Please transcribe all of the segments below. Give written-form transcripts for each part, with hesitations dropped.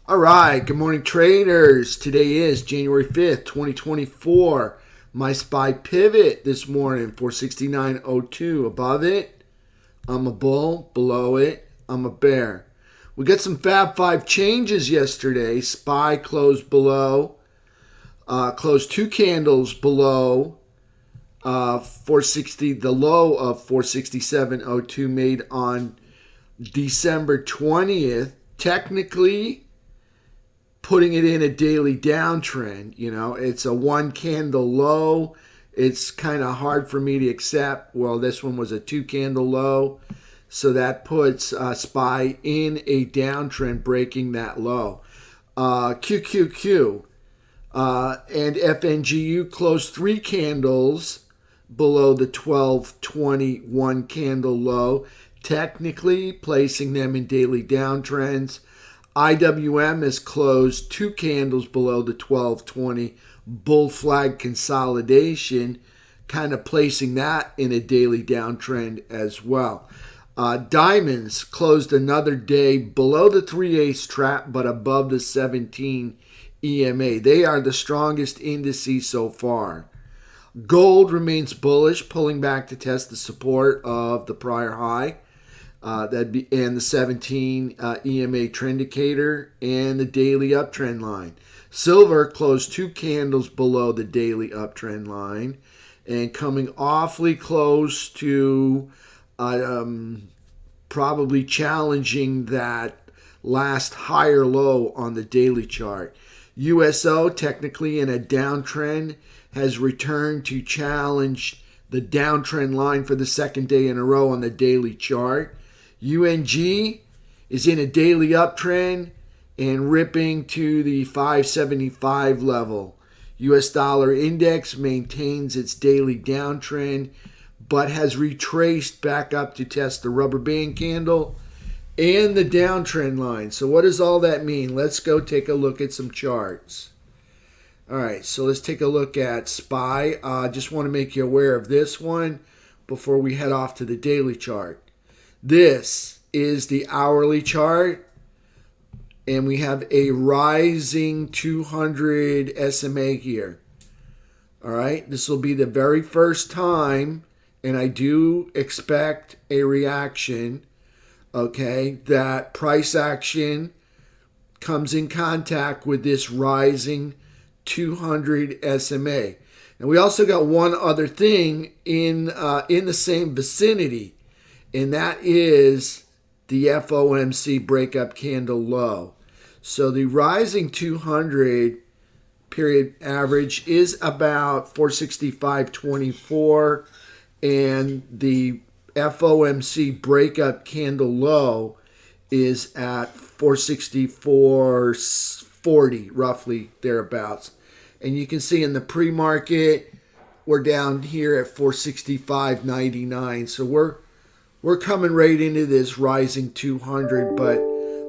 All right, good morning, traders. Today is January 5th, 2024. My SPY pivot this morning, 469.02. Above it, I'm a bull. Below it, I'm a bear. We got some Fab 5 changes yesterday. SPY closed below, closed two candles below 460, the low of 467.02 made on December 20th. Technically, putting it in a daily downtrend. It's a one candle low. It's kind of hard for me to accept. Well, this one was a two candle low. So that puts SPY in a downtrend, breaking that low. QQQ and FNGU closed three candles below the 1221 candle low, technically placing them in daily downtrends. IWM is closed two candles below the 1220 bull flag consolidation, kind of placing that in a daily downtrend as well. Diamonds closed another day below the 3/8 trap but above the 17 EMA. They are the strongest indices so far. Gold remains bullish, pulling back to test the support of the prior high. And the 17 EMA trend indicator and the daily uptrend line. Silver closed two candles below the daily uptrend line and coming awfully close to probably challenging that last higher low on the daily chart. USO, technically in a downtrend, has returned to challenge the downtrend line for the second day in a row on the daily chart. UNG is in a daily uptrend and ripping to the 575 level. US dollar index maintains its daily downtrend but has retraced back up to test the rubber band candle and the downtrend line. So what does all that mean? Let's go take a look at some charts. All right, so let's take a look at SPY. Just want to make you aware of this one before we head off to the daily chart. This is the hourly chart, and we have a rising 200 SMA here. All right, this will be the very first time, and I do expect a reaction, okay, that price action comes in contact with this rising 200 SMA. And we also got one other thing in the same vicinity, and that is the FOMC breakup candle low. So the rising 200 period average is about 465.24, and the FOMC breakup candle low is at 464.40, roughly thereabouts. And you can see in the pre-market, we're down here at 465.99. So we're coming right into this rising 200, but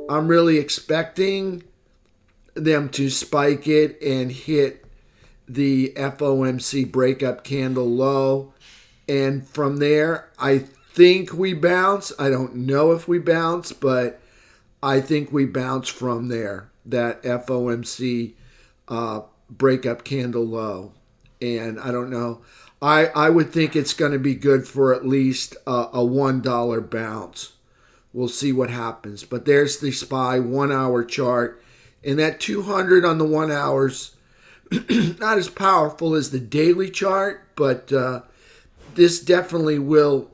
I'm really expecting them to spike it and hit the FOMC breakup candle low. And from there, I think we bounce. I don't know if we bounce, but I think we bounce from there, that FOMC breakup candle low. And I don't know. I would think it's going to be good for at least a $1 bounce. We'll see what happens. But there's the SPY 1 hour chart. And that 200 on the 1 hour's not as powerful as the daily chart, but this definitely will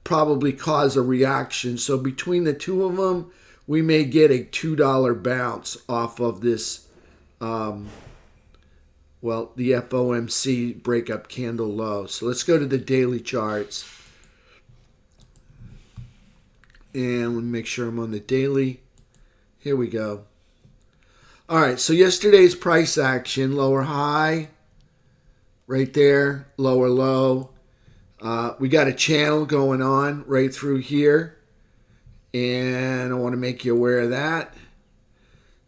probably cause a reaction. So between the two of them, we may get a $2 bounce off of this the FOMC breakup candle low. So let's go to the daily charts. And let me make sure I'm on the daily. Here we go. All right, so yesterday's price action, lower high, right there, lower low. We got a channel going on right through here. And I want to make you aware of that.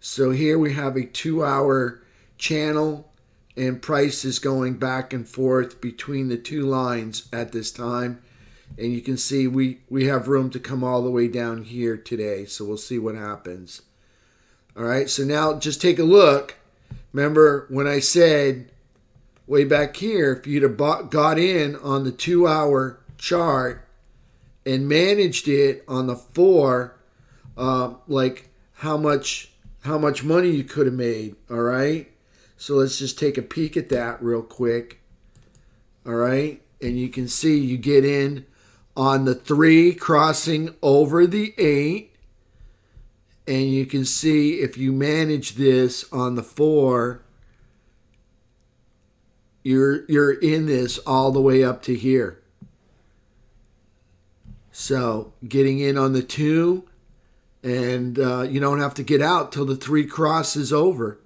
So here we have a 2 hour channel, and price is going back and forth between the two lines at this time. And you can see we have room to come all the way down here today. So we'll see what happens. All right, so now just take a look. Remember when I said way back here, if you'd have got in on the 2-hour chart and managed it on the 4, like how much money you could have made. All right, so let's just take a peek at that real quick. All right, and you can see you get in on the 3 crossing over the 8. And you can see if you manage this on the 4, you're in this all the way up to here. So getting in on the 2, and you don't have to get out till the 3 crosses over.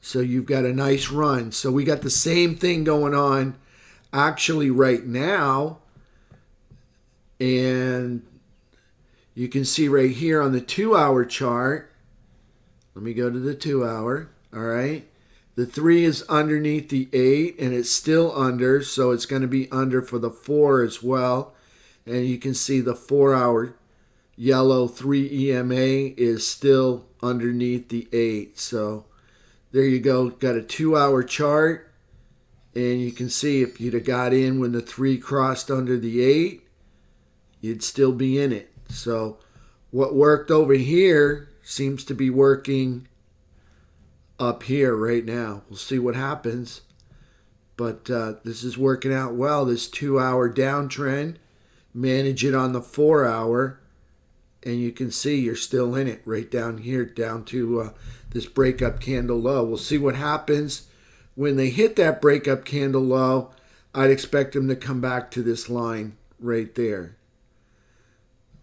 So you've got a nice run. So we got the same thing going on actually right now. And you can see right here on the 2-hour chart. Let me go to the 2-hour. All right. The 3 is underneath the 8, and it's still under, so it's going to be under for the 4 as well. And you can see the 4-hour yellow 3 EMA is still underneath the 8. So there you go. Got a 2-hour chart, and you can see if you'd have got in when the 3 crossed under the 8, you'd still be in it. So what worked over here seems to be working up here right now. We'll see what happens. But this is working out well, this 2-hour downtrend. Manage it on the 4-hour. And you can see you're still in it right down here, down to this breakup candle low. We'll see what happens when they hit that breakup candle low. I'd expect them to come back to this line right there.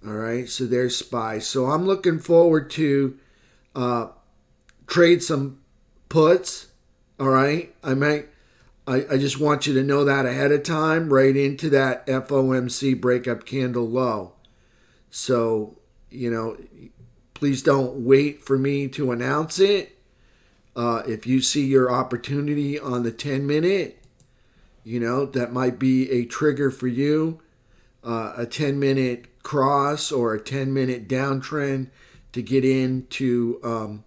All right, so there's SPY. So I'm looking forward to trade some puts. All right, I just want you to know that ahead of time, right into that FOMC breakup candle low. So, please don't wait for me to announce it. If you see your opportunity on the 10-minute, that might be a trigger for you. A 10-minute cross or a 10-minute downtrend to get into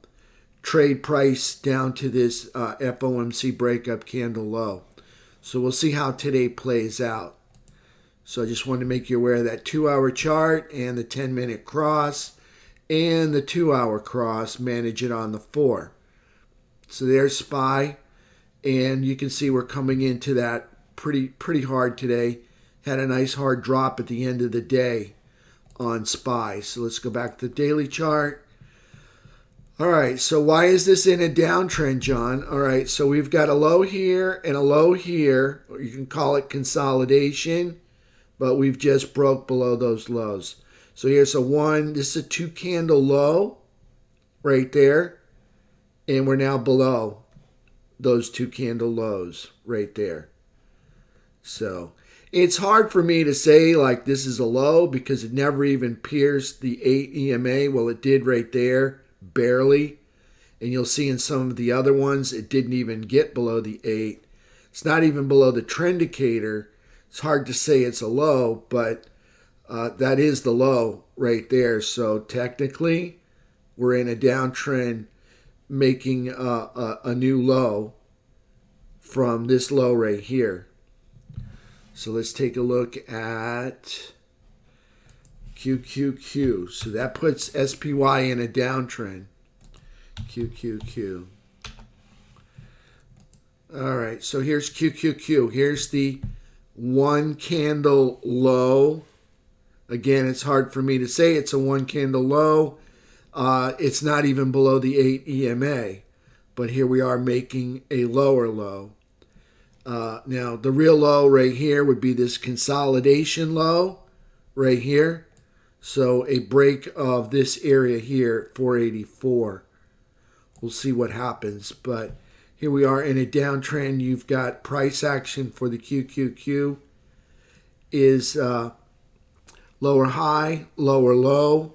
trade price down to this FOMC breakup candle low. So we'll see how today plays out. So I just wanted to make you aware of that 2-hour chart and the 10-minute cross and the 2-hour cross. Manage it on the 4. So there's SPY, and you can see we're coming into that pretty hard today. Had a nice hard drop at the end of the day on SPY. So let's go back to the daily chart. All right, so why is this in a downtrend, John? All right, so we've got a low here and a low here. Or you can call it consolidation, but we've just broke below those lows. So here's a 1. This is a 2 candle low right there. And we're now below those 2 candle lows right there. So it's hard for me to say like this is a low because it never even pierced the 8 EMA. Well, it did right there, barely. And you'll see in some of the other ones, it didn't even get below the 8. It's not even below the trend indicator. It's hard to say it's a low, but that is the low right there. So technically, we're in a downtrend making a new low from this low right here. So let's take a look at QQQ. So that puts SPY in a downtrend. QQQ. All right, so here's QQQ. Here's the 1 candle low. Again, it's hard for me to say it's a 1 candle low. It's not even below the 8 EMA. But here we are making a lower low. Now, the real low right here would be this consolidation low right here. So a break of this area here, 484. We'll see what happens. But here we are in a downtrend. You've got price action for the QQQ is lower high, lower low.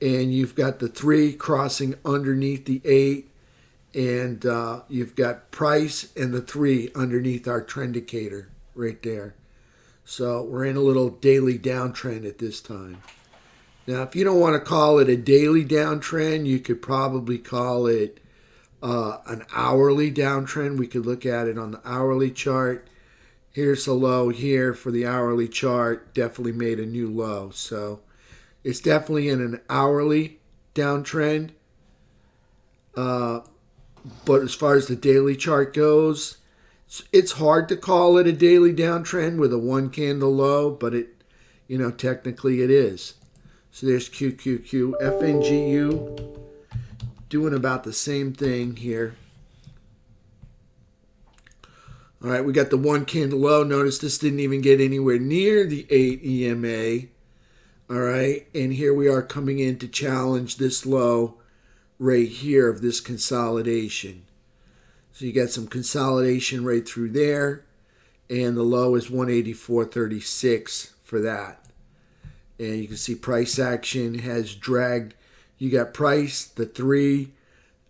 And you've got the 3 crossing underneath the 8. And you've got price and the 3 underneath our trend indicator right there. So we're in a little daily downtrend at this time. Now, if you don't want to call it a daily downtrend, you could probably call it an hourly downtrend. We could look at it on the hourly chart. Here's a low here for the hourly chart. Definitely made a new low. So it's definitely in an hourly downtrend. But as far as the daily chart goes, it's hard to call it a daily downtrend with a one candle low, but technically it is. So there's QQQ, FNGU doing about the same thing here. All right, we got the one candle low. Notice this didn't even get anywhere near the 8 EMA. All right, and here we are coming in to challenge this low right here of this consolidation. So you got some consolidation right through there, and the low is 184.36 for that. And you can see price action has dragged. You got price, the 3,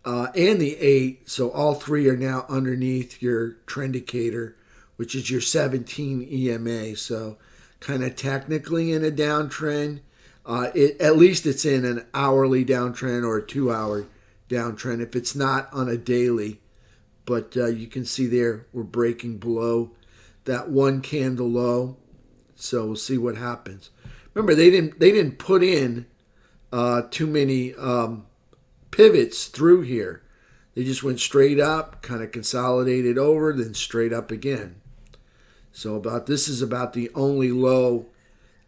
and the 8. So all 3 are now underneath your trend indicator, which is your 17 EMA. So kind of technically in a downtrend. At least it's in an hourly downtrend or a 2-hour downtrend if it's not on a daily. But you can see there we're breaking below that one candle low. So we'll see what happens. Remember, they didn't put in too many pivots through here. They just went straight up, kind of consolidated over, then straight up again. So this is about the only low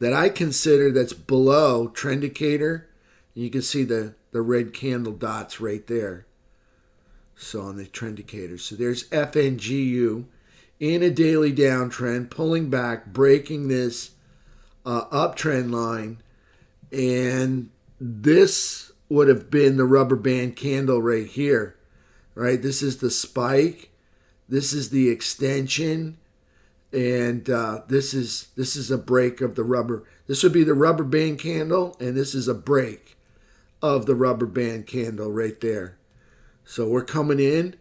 that I consider that's below trend indicator. And you can see the red candle dots right there. So on the trend indicator. So there's FNGU in a daily downtrend, pulling back, breaking this uptrend line, and this would have been the rubber band candle right here, right? This is the spike, this is the extension, and this is a break of the rubber. This would be the rubber band candle, and this is a break of the rubber band candle right there. So we're coming in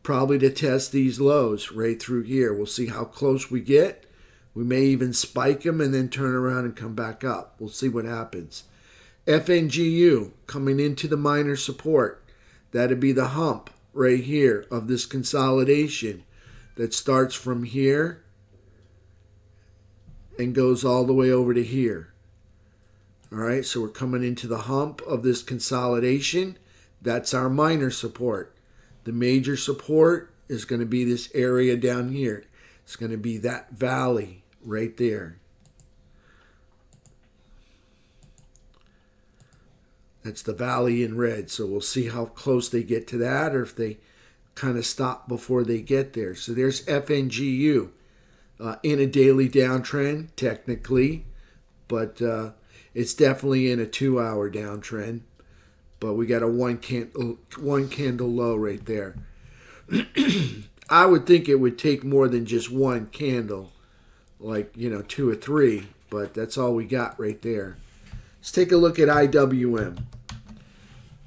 probably to test these lows right through here. We'll see how close we get. We may even spike them and then turn around and come back up. We'll see what happens. FNGU coming into the minor support. That'd be the hump right here of this consolidation that starts from here and goes all the way over to here. All right, so we're coming into the hump of this consolidation. That's our minor support. The major support is going to be this area down here. It's going to be that valley right there. That's the valley in red. So we'll see how close they get to that or if they kind of stop before they get there. So there's FNGU in a daily downtrend, technically, but it's definitely in a 2-hour downtrend. But we got a one candle low right there. I would think it would take more than just one candle, like 2 or 3, but that's all we got right there. Let's take a look at IWM.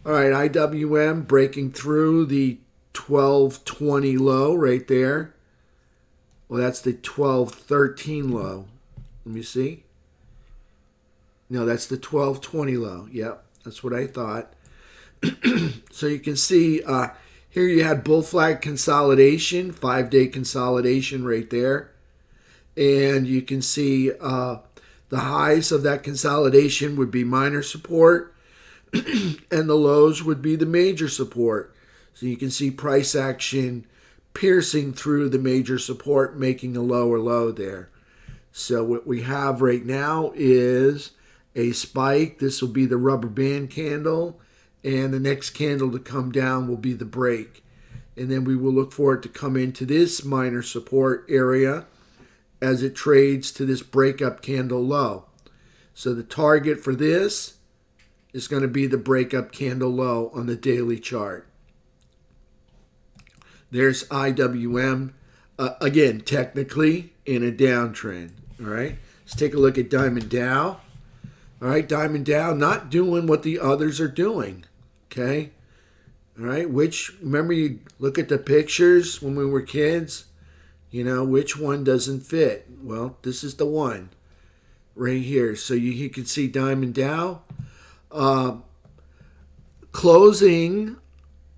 All right, IWM breaking through the 1220 low right there. Well, that's the 1213 low. Let me see. No, that's the 1220 low. Yep, that's what I thought. So you can see here you had bull flag consolidation, 5-day consolidation right there. And you can see the highs of that consolidation would be minor support and the lows would be the major support. So you can see price action piercing through the major support, making a lower low there. So what we have right now is a spike. This will be the rubber band candle. And the next candle to come down will be the break. And then we will look for it to come into this minor support area as it trades to this breakup candle low. So the target for this is going to be the breakup candle low on the daily chart. There's IWM, again, technically in a downtrend. All right, let's take a look at Diamond Dow. All right, Diamond Dow not doing what the others are doing. Okay, all right, remember you look at the pictures when we were kids, which one doesn't fit? Well, this is the one. right here. So you can see Diamond Dow closing,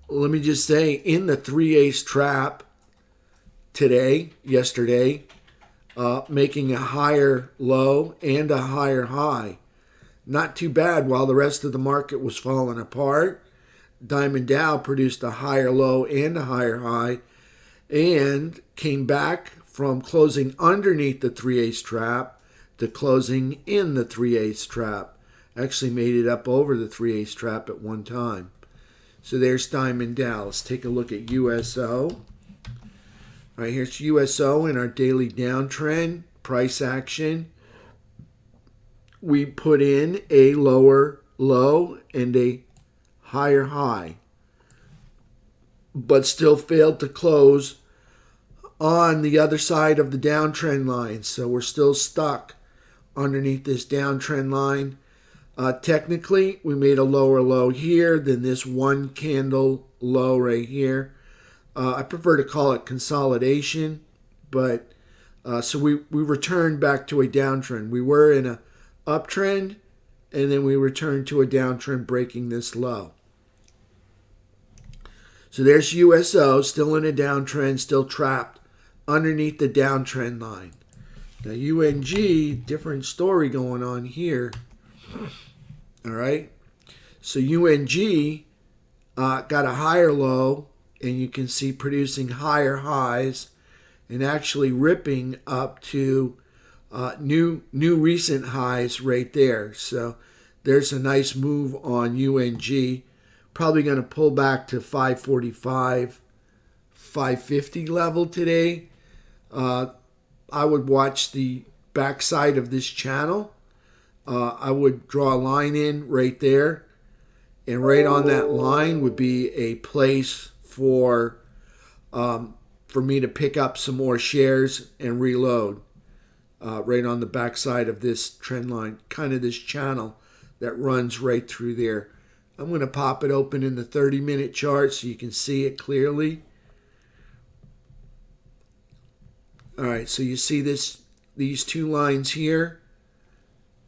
let me just say, in the 3/8 trap yesterday, making a higher low and a higher high. Not too bad. While the rest of the market was falling apart, Diamond Dow produced a higher low and a higher high and came back from closing underneath the 3/8 trap to closing in the 3/8 trap. Actually made it up over the 3/8 trap at one time. So there's Diamond Dow. Let's take a look at USO. All right, here's USO in our daily downtrend price action. We put in a lower low and a higher high, but still failed to close on the other side of the downtrend line. So we're still stuck underneath this downtrend line. Technically, we made a lower low here than this one candle low right here. I prefer to call it consolidation, but so we returned back to a downtrend. We were in a uptrend, and then we returned to a downtrend, breaking this low. So there's USO, still in a downtrend, still trapped underneath the downtrend line. Now UNG, different story going on here. All right, so UNG got a higher low, and you can see producing higher highs and actually ripping up to new recent highs right there. So there's a nice move on UNG. Probably going to pull back to 545, 550 level today. I would watch the backside of this channel. I would draw a line in right there, and right on that line would be a place for me to pick up some more shares and reload. Right on the backside of this trend line, kind of this channel that runs right through there. I'm going to pop it open in the 30-minute chart so you can see it clearly. All right, so you see these two lines here.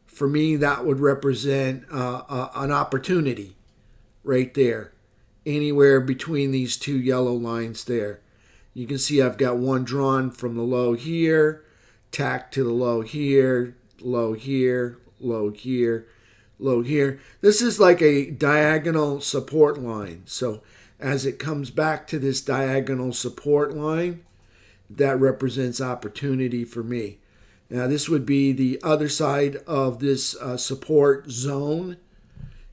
For me, that would represent an opportunity right there, anywhere between these two yellow lines there. You can see I've got one drawn from the low here, tack to the low here, low here, low here, low here. This is like a diagonal support line. So as it comes back to this diagonal support line, that represents opportunity for me. Now this would be the other side of this support zone.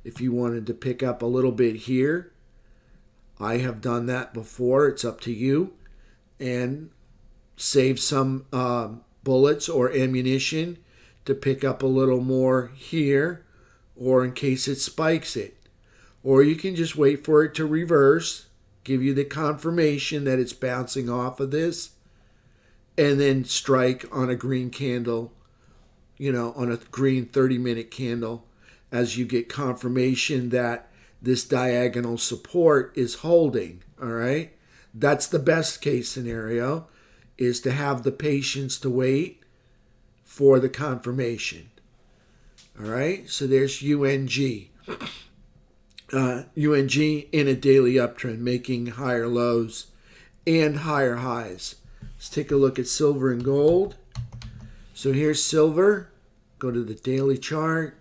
If you wanted to pick up a little bit here, I have done that before. It's up to you. And save some bullets or ammunition to pick up a little more here, or in case it spikes it. Or you can just wait for it to reverse, give you the confirmation that it's bouncing off of this, and then strike on a green candle, on a green 30-minute candle, as you get confirmation that this diagonal support is holding. All right, that's the best case scenario, is to have the patience to wait for the confirmation. All right, so there's UNG. UNG in a daily uptrend, making higher lows and higher highs. Let's take a look at silver and gold. So here's silver. Go to the daily chart.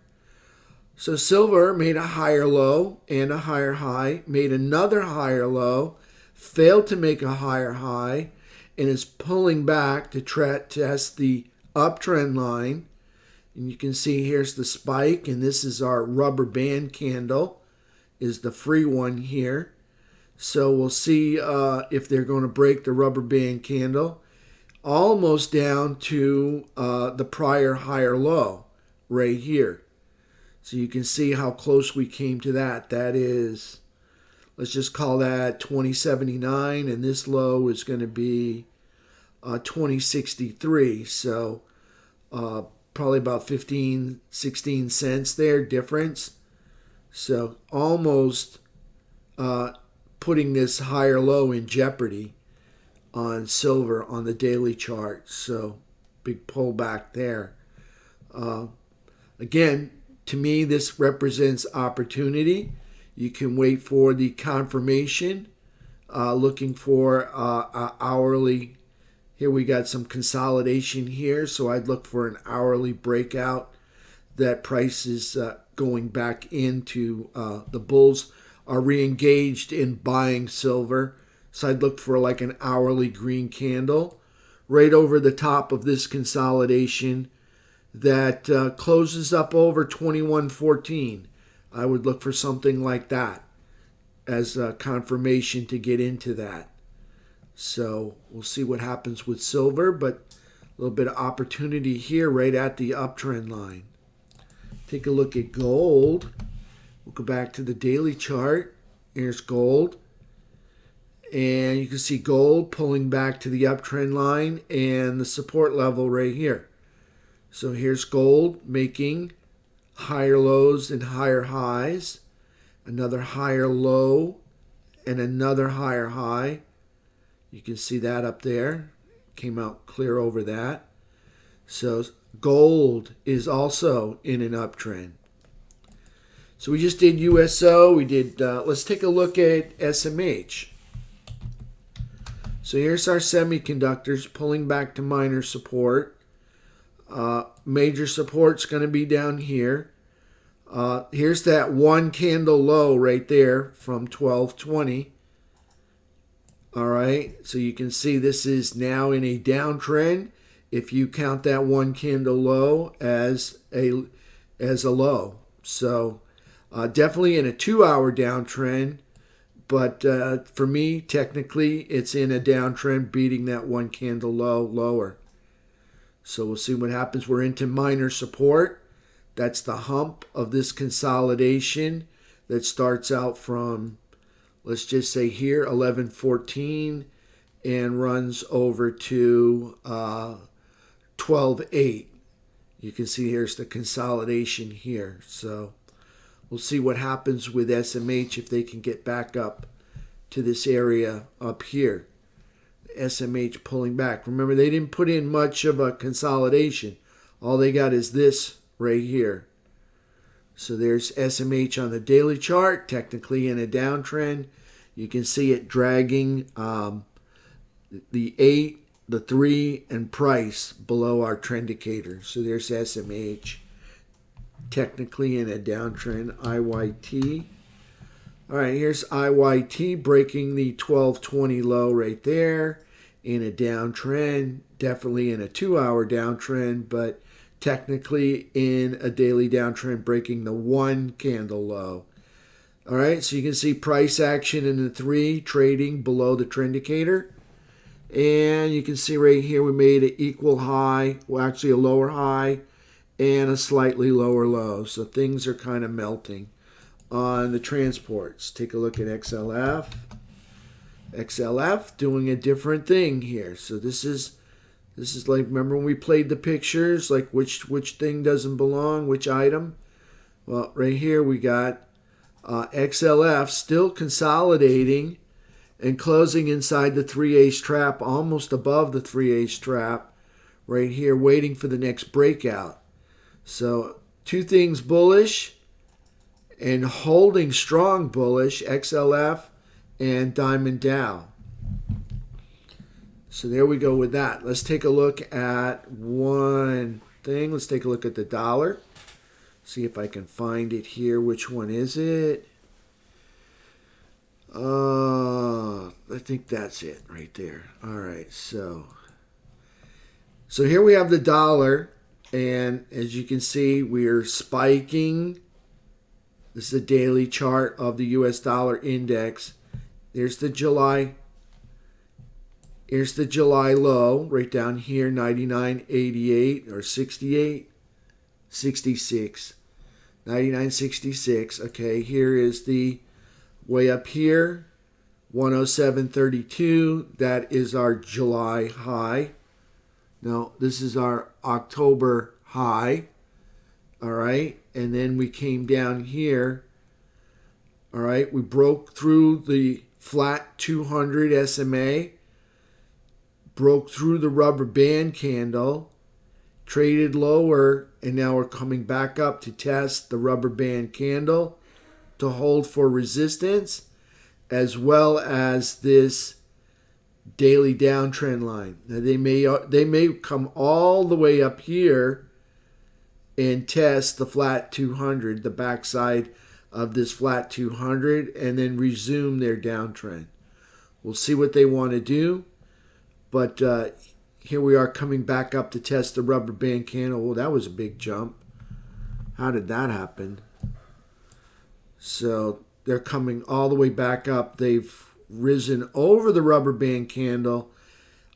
So silver made a higher low and a higher high, made another higher low, failed to make a higher high, and is pulling back to test the uptrend line. And you can see here's the spike, and this is our rubber band candle, is the free one here. So we'll see if they're going to break the rubber band candle, almost down to the prior higher low right here. So you can see how close we came to that. That is, let's just call that 2079, and this low is going to be 2063. So probably about 15, 16 cents there difference. So almost putting this higher low in jeopardy on silver on the daily chart. So big pullback there. Again, to me, this represents opportunity. You can wait for the confirmation, looking for hourly. Here we got some consolidation here, so I'd look for an hourly breakout. That price is going back into the bulls are re-engaged in buying silver. So I'd look for like an hourly green candle right over the top of this consolidation that closes up over 2114. I would look for something like that as a confirmation to get into that. So we'll see what happens with silver, but a little bit of opportunity here right at the uptrend line. Take a look at gold. We'll go back to the daily chart. Here's gold. And you can see gold pulling back to the uptrend line and the support level right here. So here's gold making higher lows and higher highs. Another higher low and another higher high. You can see that up there. Came out clear over that. So gold is also in an uptrend. So we just did USO. We did. Let's take a look at SMH. So here's our semiconductors pulling back to minor support. Major support's going to be down here. Here's that one candle low right there from 1220. All right, so you can see this is now in a downtrend. If you count that one candle low as a low, so definitely in a 2-hour downtrend. But for me, technically, it's in a downtrend, beating that one candle low lower. So we'll see what happens. We're into minor support. That's the hump of this consolidation that starts out from, let's just say here, 1114 and runs over to 12.8. You can see here's the consolidation here. So we'll see what happens with SMH if they can get back up to this area up here. SMH pulling back. Remember, they didn't put in much of a consolidation. All they got is this right here. So there's SMH on the daily chart, technically in a downtrend. You can see it dragging the 8, the 3, and price below our trend indicator. So there's SMH, technically in a downtrend. IYT. All right, here's IYT breaking the 1220 low right there in a downtrend. Definitely in a 2-hour downtrend, but technically in a daily downtrend, breaking the one candle low. All right, so you can see price action in the 3 trading below the trend indicator. And you can see right here we made an equal high, well, actually a lower high, and a slightly lower low. So things are kind of melting on the transports. Take a look at XLF. XLF doing a different thing here. So this is like, remember when we played the pictures, like which thing doesn't belong, which item? Well, right here we got XLF still consolidating and closing inside the 3-ace trap, almost above the 3-ace trap right here, waiting for the next breakout. So two things bullish and holding strong bullish, XLF and Diamond Dow. So there we go with that. Let's take a look at one thing. Let's take a look at the dollar. See if I can find it here. Which one is it? I think that's it right there. All right, so here we have the dollar, and as you can see, we're spiking. This is a daily chart of the U.S. dollar index. There's the July. Here's the July low right down here, 99.88 or 68, 66, 99.66. Okay, here is the way up here, 107.32. That is our July high. Now, this is our October high. All right, and then we came down here. All right, we broke through the flat 200 SMA, broke through the rubber band candle, traded lower, and now we're coming back up to test the rubber band candle to hold for resistance, as well as this daily downtrend line. Now they may come all the way up here and test the flat 200, the backside of this flat 200, and then resume their downtrend. We'll see what they want to do, but here we are coming back up to test the rubber band candle. Well, that was a big jump. How did that happen? So they're coming all the way back up. They've risen over the rubber band candle.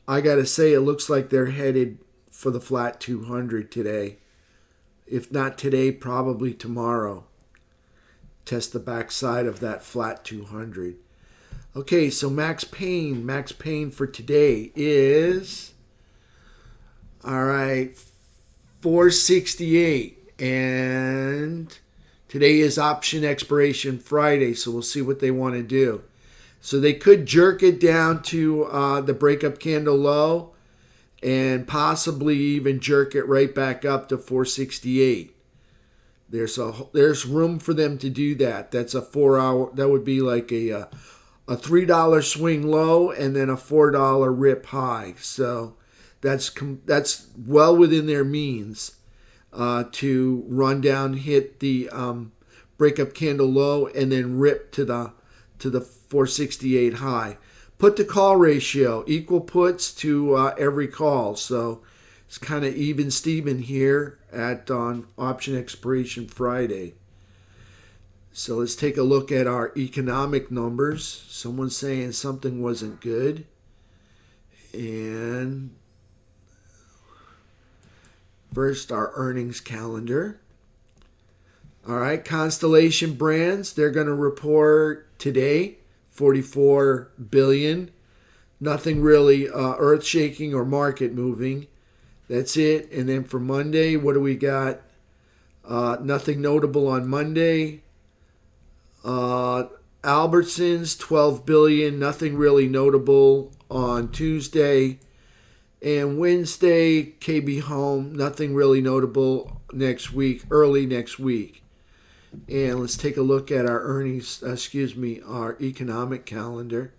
I got to say, it looks like they're headed for the flat 200 today. If not today, probably tomorrow. Test the backside of that flat 200. Okay, so max pain for today is, all right, 468. And today is option expiration Friday, so we'll see what they want to do. So they could jerk it down to the breakup candle low and possibly even jerk it right back up to 468. There's room for them to do that. That's a 4-hour. That would be like a $3 swing low and then a $4 rip high. So that's well within their means to run down, hit the breakup candle low, and then rip to the 468 high. Put to call ratio, equal puts to every call. So it's kind of even Steven here on option expiration Friday. So let's take a look at our economic numbers. Someone's saying something wasn't good. And first, our earnings calendar. All right, Constellation Brands, they're going to report today, $44 billion. Nothing really earth-shaking or market-moving. That's it. And then for Monday, what do we got? Nothing notable on Monday. Albertsons, $12 billion. Nothing really notable on Tuesday. And Wednesday, KB Home, nothing really notable next week, early next week. And let's take a look at our our economic calendar.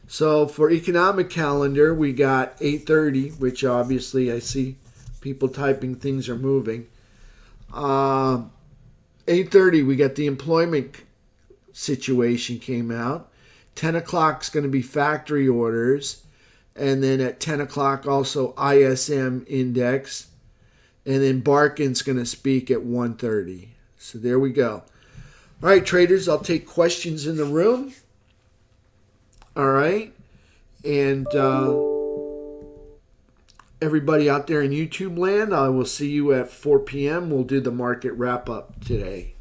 So for economic calendar, we got 8:30, which obviously I see people typing, things are moving. 8:30, we got the employment situation came out. 10 o'clock is going to be factory orders. And then at 10 o'clock, also ISM index. And then Barkin's going to speak at 1:30. So there we go. All right, traders, I'll take questions in the room. All right. And everybody out there in YouTube land, I will see you at 4 p.m. We'll do the market wrap up today.